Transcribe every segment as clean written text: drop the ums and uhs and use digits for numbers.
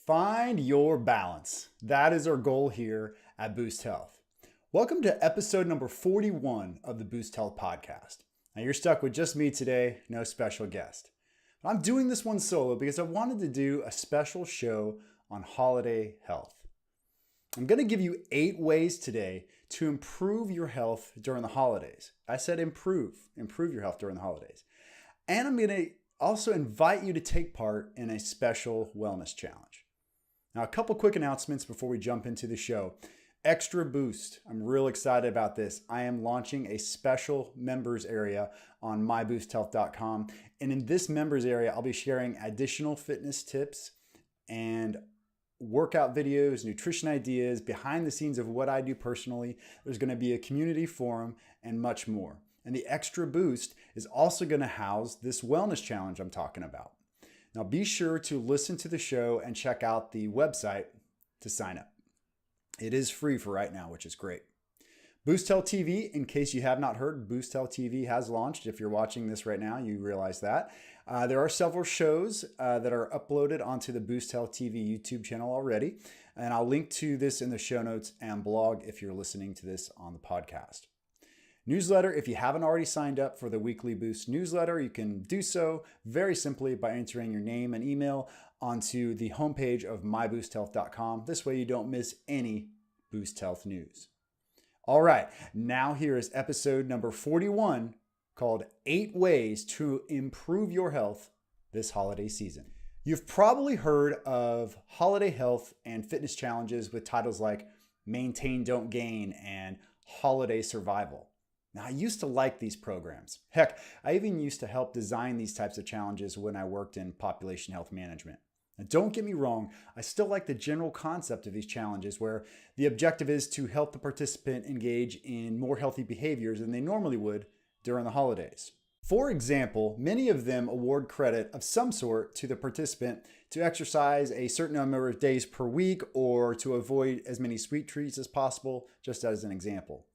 Find your balance. That is our goal here at Boost Health. Welcome to episode number 41 of the Boost Health podcast. Now you're stuck with just me today, no special guest. But I'm doing this one solo because I wanted to do a special show on holiday health. I'm going to give you 8 ways today to improve your health during the holidays. I said improve your health during the holidays. And I'm going to also invite you to take part in a special wellness challenge. Now, a couple quick announcements before we jump into the show. Extra Boost. I'm real excited about this. I am launching a special members area on myboosthealth.com. And in this members area, I'll be sharing additional fitness tips and workout videos, nutrition ideas, behind the scenes of what I do personally. There's going to be a community forum and much more. And the Extra Boost is also going to house this wellness challenge I'm talking about. Now be sure to listen to the show and check out the website to sign up. It is free for right now, which is great. Boost Health TV, in case you have not heard, Boost Health TV has launched. If you're watching this right now, you realize that. There are several shows that are uploaded onto the Boost Health TV YouTube channel already. And I'll link to this in the show notes and blog if you're listening to this on the podcast. Newsletter, if you haven't already signed up for the weekly Boost newsletter, you can do so very simply by entering your name and email onto the homepage of myboosthealth.com. This way you don't miss any Boost Health news. All right, now here is episode number 41 called 8 Ways to Improve Your Health This Holiday Season. You've probably heard of holiday health and fitness challenges with titles like Maintain, Don't Gain and Holiday Survival. Now, I used to like these programs. Heck, I even used to help design these types of challenges when I worked in population health management. Now, don't get me wrong, I still like the general concept of these challenges where the objective is to help the participant engage in more healthy behaviors than they normally would during the holidays. For example, many of them award credit of some sort to the participant to exercise a certain number of days per week or to avoid as many sweet treats as possible, just as an example.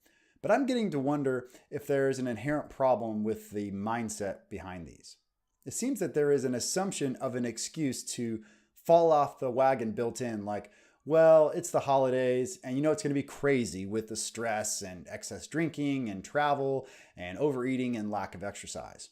But I'm getting to wonder if there is an inherent problem with the mindset behind these. It seems that there is an assumption of an excuse to fall off the wagon built in, like, well, it's the holidays and you know it's going to be crazy with the stress and excess drinking and travel and overeating and lack of exercise.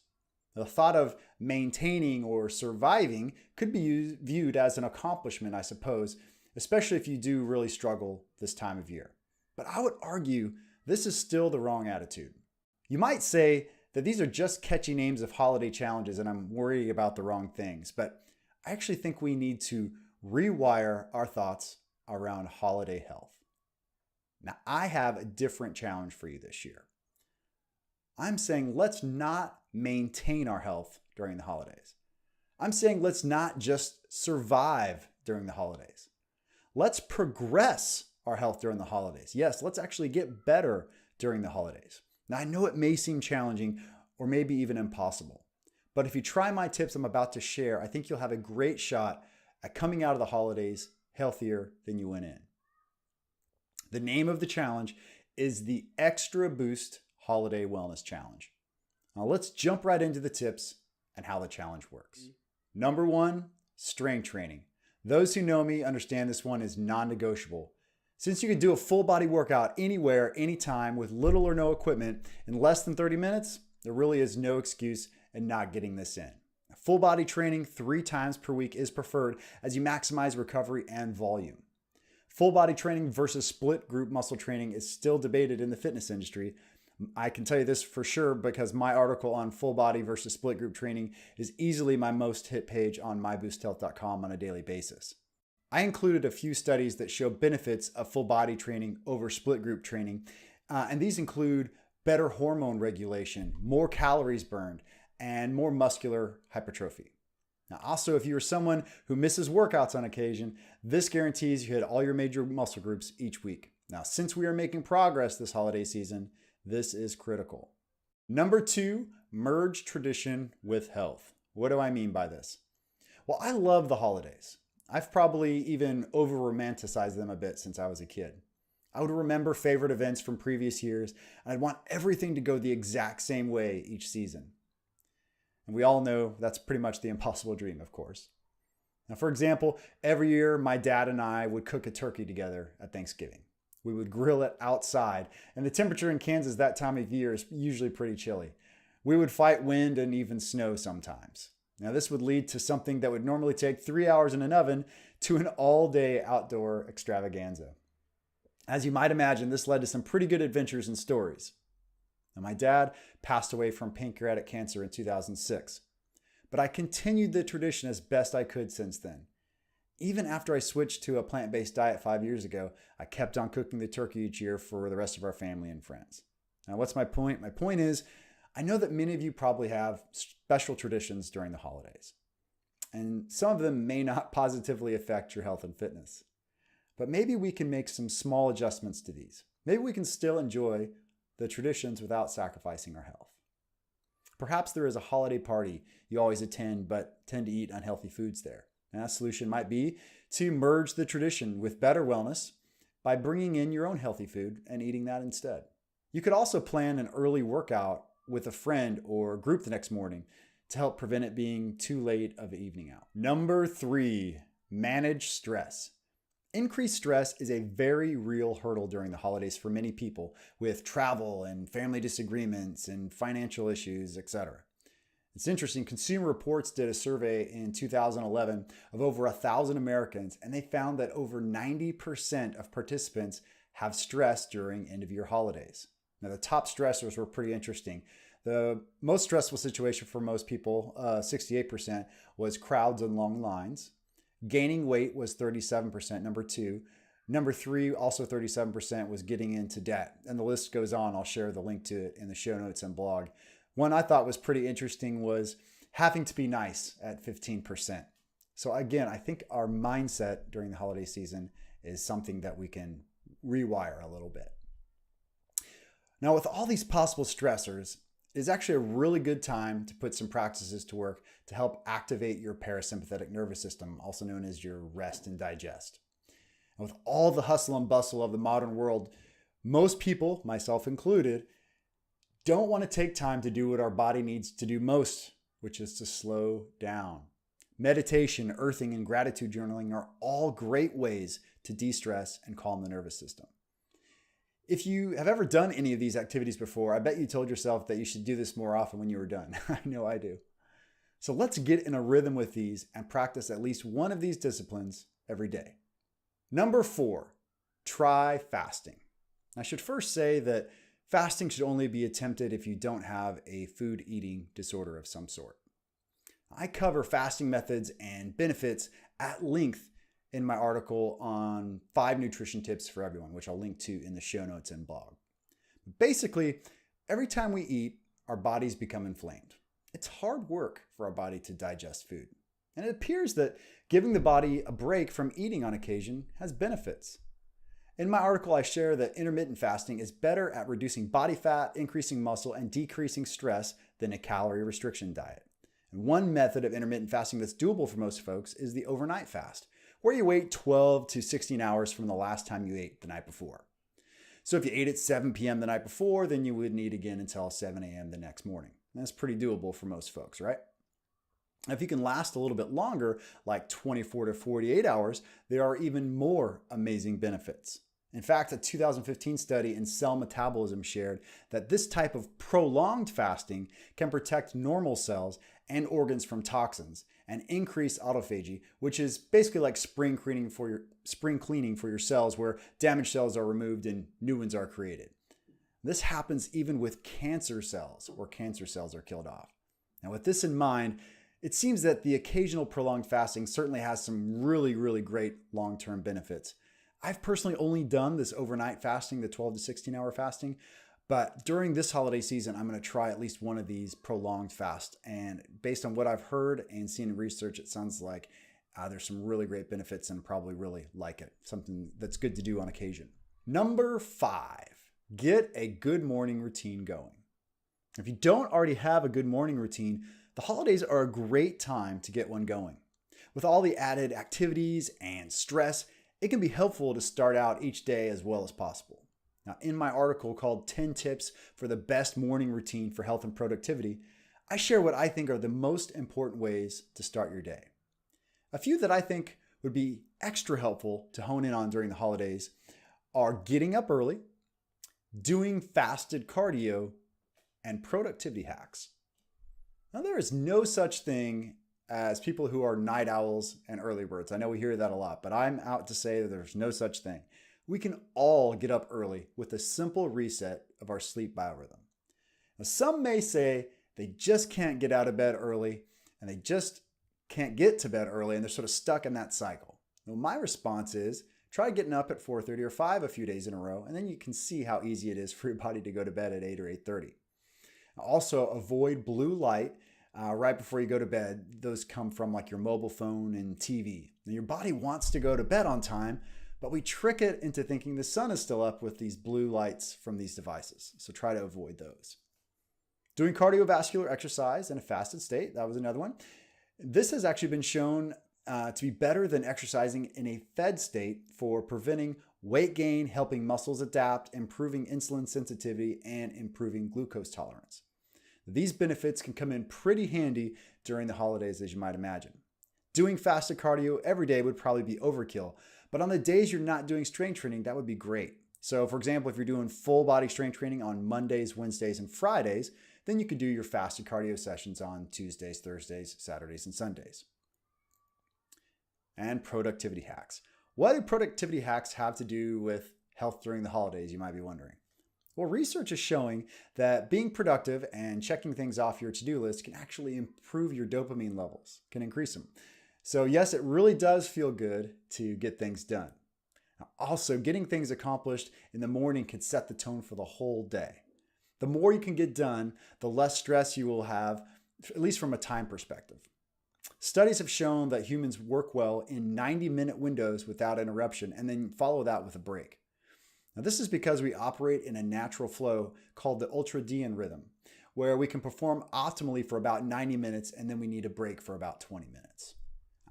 The thought of maintaining or surviving could be viewed as an accomplishment, I suppose, especially if you do really struggle this time of year. But I would argue this is still the wrong attitude. You might say that these are just catchy names of holiday challenges and I'm worried about the wrong things, but I actually think we need to rewire our thoughts around holiday health. Now, I have a different challenge for you this year. I'm saying let's not maintain our health during the holidays. I'm saying let's not just survive during the holidays. Let's progress our health during the holidays. Yes, let's actually get better during the holidays. Now, I know it may seem challenging or maybe even impossible, but if you try my tips I'm about to share, I think you'll have a great shot at coming out of the holidays healthier than you went in. The name of the challenge is the Extra Boost Holiday Wellness Challenge. Now, let's jump right into the tips and how the challenge works. Number 1, strength training. Those who know me understand this one is non-negotiable. Since you can do a full body workout anywhere, anytime with little or no equipment in less than 30 minutes, there really is no excuse in not getting this in. Full body training 3 times per week is preferred as you maximize recovery and volume. Full body training versus split group muscle training is still debated in the fitness industry. I can tell you this for sure because my article on full body versus split group training is easily my most hit page on myboosthealth.com on a daily basis. I included a few studies that show benefits of full body training over split group training, and these include better hormone regulation, more calories burned, and more muscular hypertrophy. Now, also, if you're someone who misses workouts on occasion, this guarantees you hit all your major muscle groups each week. Now, since we are making progress this holiday season, this is critical. Number 2, merge tradition with health. What do I mean by this? Well, I love the holidays. I've probably even over-romanticized them a bit since I was a kid. I would remember favorite events from previous years, and I'd want everything to go the exact same way each season. And we all know that's pretty much the impossible dream, of course. Now, for example, every year my dad and I would cook a turkey together at Thanksgiving. We would grill it outside, and the temperature in Kansas that time of year is usually pretty chilly. We would fight wind and even snow sometimes. Now, this would lead to something that would normally take 3 hours in an oven to an all-day outdoor extravaganza. As you might imagine, this led to some pretty good adventures and stories. Now, my dad passed away from pancreatic cancer in 2006, but I continued the tradition as best I could since then. Even after I switched to a plant-based diet 5 years ago, I kept on cooking the turkey each year for the rest of our family and friends. Now, what's my point? My point is, I know that many of you probably have special traditions during the holidays, and some of them may not positively affect your health and fitness. But maybe we can make some small adjustments to these. Maybe we can still enjoy the traditions without sacrificing our health. Perhaps there is a holiday party you always attend but tend to eat unhealthy foods there. And a solution might be to merge the tradition with better wellness by bringing in your own healthy food and eating that instead. You could also plan an early workout with a friend or group the next morning to help prevent it being too late of an evening out. Number 3, manage stress. Increased stress is a very real hurdle during the holidays for many people with travel and family disagreements and financial issues, etc. It's interesting, Consumer Reports did a survey in 2011 of over 1,000 Americans, and they found that over 90% of participants have stress during end-of-year holidays. Now, the top stressors were pretty interesting. The most stressful situation for most people, 68%, was crowds and long lines. Gaining weight was 37%, number 2. Number 3, also 37%, was getting into debt. And the list goes on. I'll share the link to it in the show notes and blog. One I thought was pretty interesting was having to be nice at 15%. So again, I think our mindset during the holiday season is something that we can rewire a little bit. Now, with all these possible stressors, it is actually a really good time to put some practices to work to help activate your parasympathetic nervous system, also known as your rest and digest. And with all the hustle and bustle of the modern world, most people, myself included, don't want to take time to do what our body needs to do most, which is to slow down. Meditation, earthing, and gratitude journaling are all great ways to de-stress and calm the nervous system. If you have ever done any of these activities before, I bet you told yourself that you should do this more often when you were done. I know I do. So let's get in a rhythm with these and practice at least one of these disciplines every day. Number 4, try fasting. I should first say that fasting should only be attempted if you don't have a food eating disorder of some sort. I cover fasting methods and benefits at length in my article on 5 nutrition tips for everyone, which I'll link to in the show notes and blog. Basically, every time we eat, our bodies become inflamed. It's hard work for our body to digest food. And it appears that giving the body a break from eating on occasion has benefits. In my article, I share that intermittent fasting is better at reducing body fat, increasing muscle, and decreasing stress than a calorie restriction diet. And one method of intermittent fasting that's doable for most folks is the overnight fast, where you wait 12 to 16 hours from the last time you ate the night before. So if you ate at 7 p.m. the night before, then you wouldn't eat again until 7 a.m. the next morning. And that's pretty doable for most folks, right? If you can last a little bit longer, like 24 to 48 hours, there are even more amazing benefits. In fact, a 2015 study in Cell Metabolism shared that this type of prolonged fasting can protect normal cells and organs from toxins and increase autophagy, which is basically like spring cleaning for your cells, where damaged cells are removed and new ones are created. This happens even with cancer cells, where cancer cells are killed off. Now, with this in mind, it seems that the occasional prolonged fasting certainly has some really, really great long-term benefits. I've personally only done this overnight fasting, the 12 to 16 hour fasting, but during this holiday season, I'm going to try at least one of these prolonged fasts. And based on what I've heard and seen in research, it sounds like there's some really great benefits and probably really like it. Something that's good to do on occasion. Number 5, get a good morning routine going. If you don't already have a good morning routine, the holidays are a great time to get one going. With all the added activities and stress, it can be helpful to start out each day as well as possible. Now, in my article called 10 Tips for the Best Morning Routine for Health and Productivity, I share what I think are the most important ways to start your day. A few that I think would be extra helpful to hone in on during the holidays are getting up early, doing fasted cardio, and productivity hacks. Now, there is no such thing as people who are night owls and early birds. I know we hear that a lot, but I'm out to say that there's no such thing. We can all get up early with a simple reset of our sleep biorhythm. Now, some may say they just can't get out of bed early and they just can't get to bed early and they're sort of stuck in that cycle. Well, my response is try getting up at 4:30 or 5 a few days in a row, and then you can see how easy it is for your body to go to bed at 8 or 8:30. Also, avoid blue light right before you go to bed. Those come from like your mobile phone and TV. Now, your body wants to go to bed on time, but we trick it into thinking the sun is still up with these blue lights from these devices. So try to avoid those. Doing cardiovascular exercise in a fasted state, that was another one. This has actually been shown to be better than exercising in a fed state for preventing weight gain, helping muscles adapt, improving insulin sensitivity, and improving glucose tolerance. These benefits can come in pretty handy during the holidays, as you might imagine. Doing fasted cardio every day would probably be overkill, but on the days you're not doing strength training, that would be great. So for example, if you're doing full body strength training on Mondays, Wednesdays, and Fridays, then you could do your fasted cardio sessions on Tuesdays, Thursdays, Saturdays, and Sundays. And productivity hacks. What do productivity hacks have to do with health during the holidays, you might be wondering? Well, research is showing that being productive and checking things off your to-do list can actually improve your dopamine levels, can increase them. So yes, it really does feel good to get things done. Also, getting things accomplished in the morning can set the tone for the whole day. The more you can get done, the less stress you will have, at least from a time perspective. Studies have shown that humans work well in 90-minute windows without interruption and then follow that with a break. Now, this is because we operate in a natural flow called the ultradian rhythm, where we can perform optimally for about 90 minutes and then we need a break for about 20 minutes.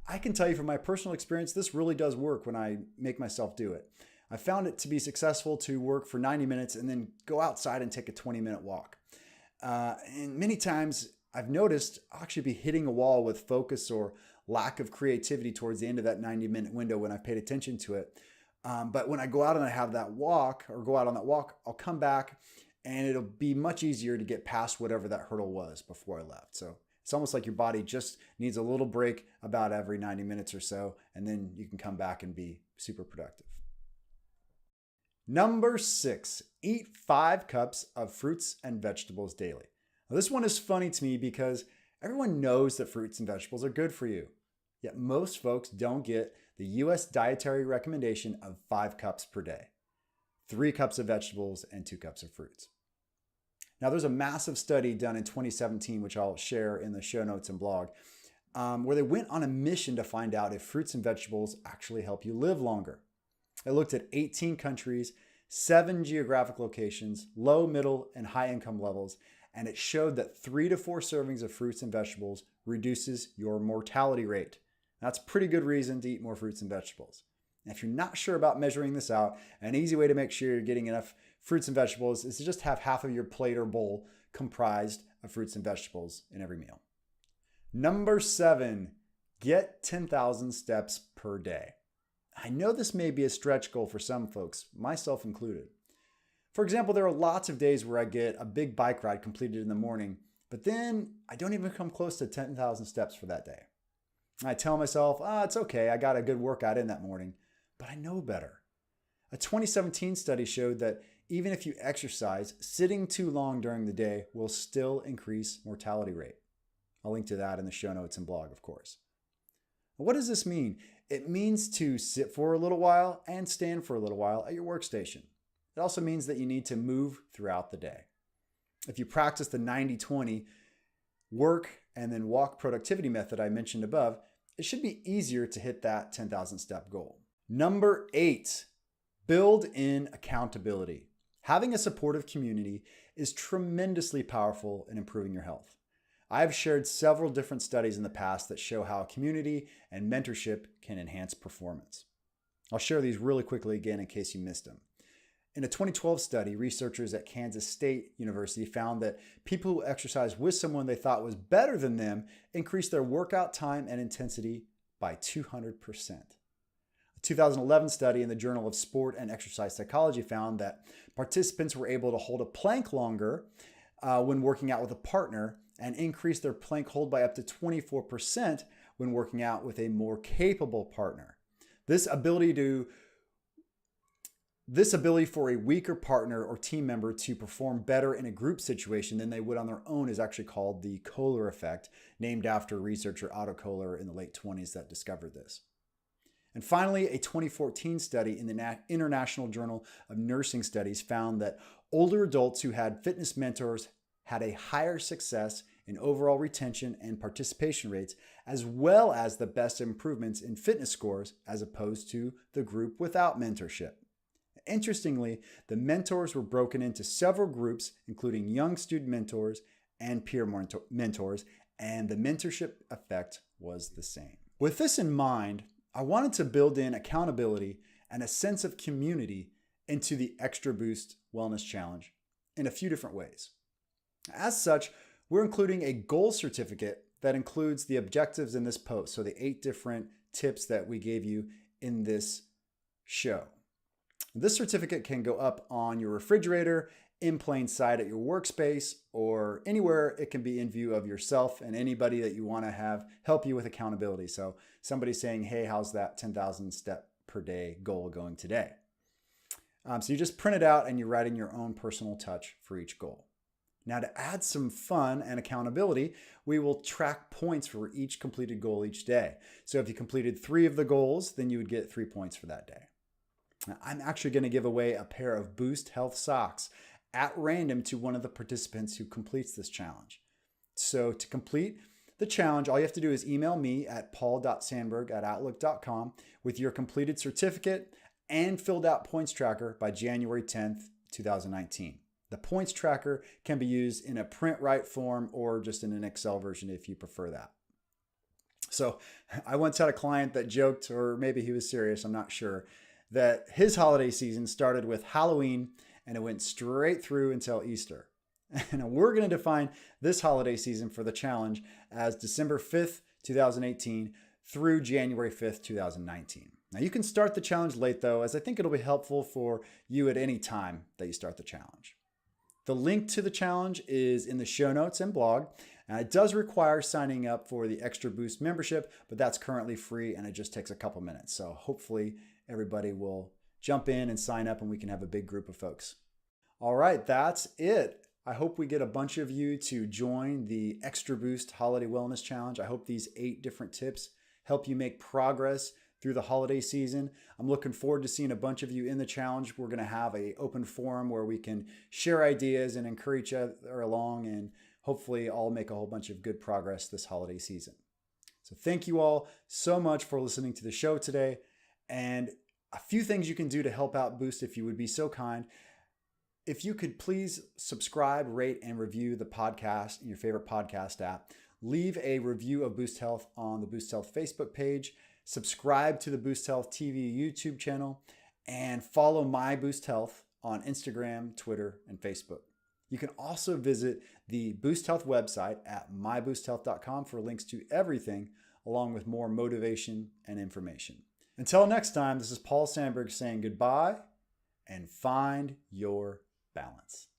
I can tell you from my personal experience, this really does work when I make myself do it. I found it to be successful to work for 90 minutes and then go outside and take a 20-minute walk. And many times I've noticed I'll actually be hitting a wall with focus or lack of creativity towards the end of that 90-minute window when I've paid attention to it. But when I go out and I have that walk or go out on that walk, I'll come back and it'll be much easier to get past whatever that hurdle was before I left. So it's almost like your body just needs a little break about every 90 minutes or so, and then you can come back and be super productive. Number 6, eat 5 cups of fruits and vegetables daily. Now, this one is funny to me because everyone knows that fruits and vegetables are good for you. Yet most folks don't get the US dietary recommendation of 5 cups per day, 3 cups of vegetables and 2 cups of fruits. Now, there's a massive study done in 2017, which I'll share in the show notes and blog, where they went on a mission to find out if fruits and vegetables actually help you live longer. It looked at 18 countries, 7 geographic locations, low, middle, and high income levels, and it showed that 3 to 4 servings of fruits and vegetables reduces your mortality rate. That's a pretty good reason to eat more fruits and vegetables. And if you're not sure about measuring this out, an easy way to make sure you're getting enough fruits and vegetables is to just have half of your plate or bowl comprised of fruits and vegetables in every meal. Number 7, get 10,000 steps per day. I know this may be a stretch goal for some folks, myself included. For example, there are lots of days where I get a big bike ride completed in the morning, but then I don't even come close to 10,000 steps for that day. I tell myself, it's okay, I got a good workout in that morning, but I know better. A 2017 study showed that even if you exercise, sitting too long during the day will still increase mortality rate. I'll link to that in the show notes and blog, of course. What does this mean? It means to sit for a little while and stand for a little while at your workstation. It also means that you need to move throughout the day. If you practice the 90-20 work and then walk productivity method I mentioned above, it should be easier to hit that 10,000 step goal. Number 8, build in accountability. Having a supportive community is tremendously powerful in improving your health. I've shared several different studies in the past that show how community and mentorship can enhance performance. I'll share these really quickly again in case you missed them. In a 2012 study, researchers at Kansas State University found that people who exercised with someone they thought was better than them increased their workout time and intensity by 200%. A 2011 study in the Journal of Sport and Exercise Psychology found that participants were able to hold a plank longer when working out with a partner and increase their plank hold by up to 24% when working out with a more capable partner. This ability for a weaker partner or team member to perform better in a group situation than they would on their own is actually called the Kohler effect, named after researcher Otto Kohler in the late 20s that discovered this. And finally, a 2014 study in the International Journal of Nursing Studies found that older adults who had fitness mentors had a higher success in overall retention and participation rates, as well as the best improvements in fitness scores as opposed to the group without mentorship. Interestingly, the mentors were broken into several groups, including young student mentors and peer mentors, and the mentorship effect was the same. With this in mind, I wanted to build in accountability and a sense of community into the Extra Boost Wellness Challenge in a few different ways. As such, we're including a goal certificate that includes the objectives in this post, so the 8 different tips that we gave you in this show. This certificate can go up on your refrigerator, in plain sight at your workspace, or anywhere it can be in view of yourself and anybody that you want to have help you with accountability. So somebody saying, hey, how's that 10,000 step per day goal going today? So you just print it out and you write in your own personal touch for each goal. Now, to add some fun and accountability, we will track points for each completed goal each day. So if you completed 3 of the goals, then you would get 3 points for that day. Now, I'm actually going to give away a pair of Boost Health socks at random to one of the participants who completes this challenge. So to complete the challenge, all you have to do is email me at paul.sandberg@outlook.com with your completed certificate and filled out points tracker by January 10th, 2019. The points tracker can be used in a print write form or just in an Excel version if you prefer that. So I once had a client that joked, or maybe he was serious, I'm not sure, that his holiday season started with Halloween and it went straight through until Easter. And we're going to define this holiday season for the challenge as December 5th, 2018 through January 5th, 2019. Now you can start the challenge late though, as I think it'll be helpful for you at any time that you start the challenge. The link to the challenge is in the show notes and blog. And it does require signing up for the Extra Boost membership, but that's currently free and it just takes a couple minutes. So hopefully everybody will jump in and sign up and we can have a big group of folks. All right, that's it. I hope we get a bunch of you to join the Extra Boost Holiday Wellness Challenge. I hope these 8 different tips help you make progress through the holiday season. I'm looking forward to seeing a bunch of you in the challenge. We're going to have an open forum where we can share ideas and encourage each other along, and hopefully all make a whole bunch of good progress this holiday season. So thank you all so much for listening to the show today. And a few things you can do to help out Boost if you would be so kind. If you could please subscribe, rate, and review the podcast in your favorite podcast app. Leave a review of Boost Health on the Boost Health Facebook page. Subscribe to the Boost Health TV YouTube channel. And follow My Boost Health on Instagram, Twitter, and Facebook. You can also visit the Boost Health website at myboosthealth.com for links to everything, along with more motivation and information. Until next time, this is Paul Sandberg saying goodbye and find your balance.